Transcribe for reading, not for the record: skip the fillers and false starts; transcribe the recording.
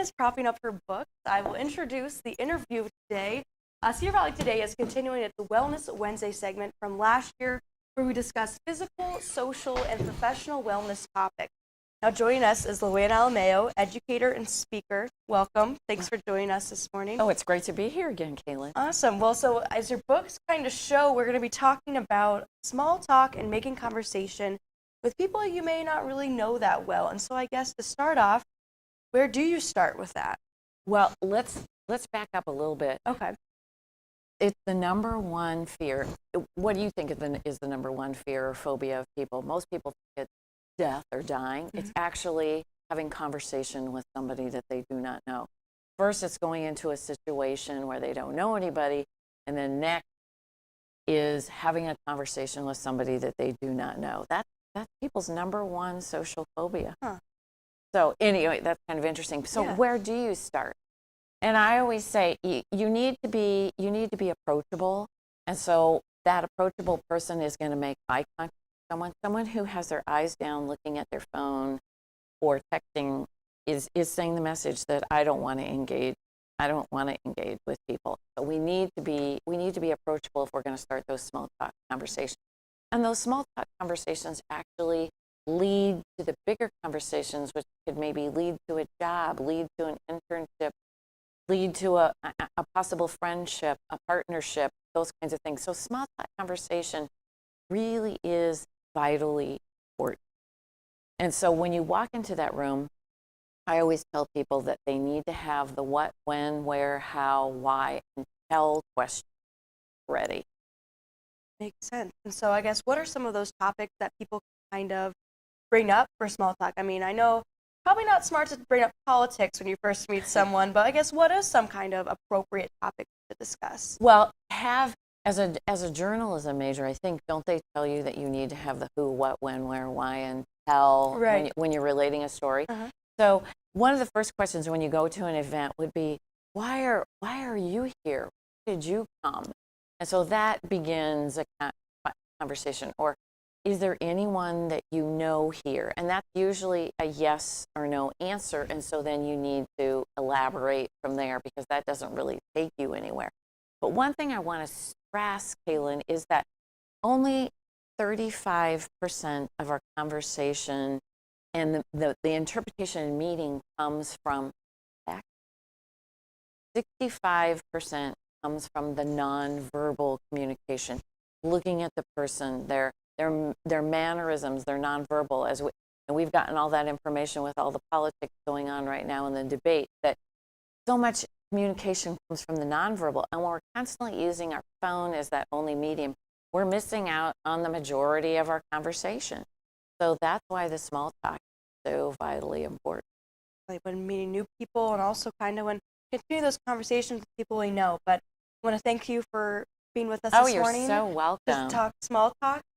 is propping up her books, I will introduce the interview today. Cedar Valley Today is continuing its Wellness Wednesday segment from last year, where we discuss physical, social, and professional wellness topics. Now, joining us is Luann Alameo, educator and speaker. Welcome. Thanks for joining us this morning. Oh, it's great to be here again, Kaylin. Awesome. Well, so as your books kind of show, we're going to be talking about small talk and making conversation with people you may not really know that well. And so I guess to start off, where do you start with that? Well, let's back up a little bit. Okay. It's the number one fear. What do you think is the number one fear or phobia of people? Most people think it's death or dying. Mm-hmm. It's actually having conversation with somebody that they do not know. First, it's going into a situation where they don't know anybody, and then next is having a conversation with somebody that they do not know. That's people's number one social phobia. Huh. So anyway, that's kind of interesting. So where do you start? And I always say you need to be approachable, and so that approachable person is going to make eye contact with someone who has their eyes down looking at their phone or texting is saying the message that I don't want to engage with people. So we need to be approachable if we're going to start those small talk conversations. And those small talk conversations actually lead to the bigger conversations, which could maybe lead to a job, lead to an internship, lead to a possible friendship, a partnership, those kinds of things. So small talk conversation really is vitally important. And so when you walk into that room, I always tell people that they need to have the what, when, where, how, why, and tell questions ready. Makes sense. And so I guess what are some of those topics that people kind of bring up for small talk? I mean, I know probably not smart to bring up politics when you first meet someone, but I guess what is some kind of appropriate topic to discuss? Well, as a journalism major, I think, don't they tell you that you need to have the who, what, when, where, why, and tell when you're relating a story? Uh-huh. So one of the first questions when you go to an event would be, why are you here? Why did you come? And so that begins a conversation. Or is there anyone that you know here? And that's usually a yes or no answer. And so then you need to elaborate from there, because that doesn't really take you anywhere. But one thing I want to stress, Kaylin, is that only 35% of our conversation and the interpretation and meaning comes from text. 65% comes from the nonverbal communication, looking at the person, their mannerisms, their nonverbal. And we've gotten all that information with all the politics going on right now in the debate, that so much communication comes from the nonverbal, and when we're constantly using our phone as that only medium, we're missing out on the majority of our conversation. So that's why the small talk is so vitally important. Like when meeting new people, and also kind of when continue those conversations with people we know. But I want to thank you for being with us this morning. Oh, you're so welcome. To talk small talk.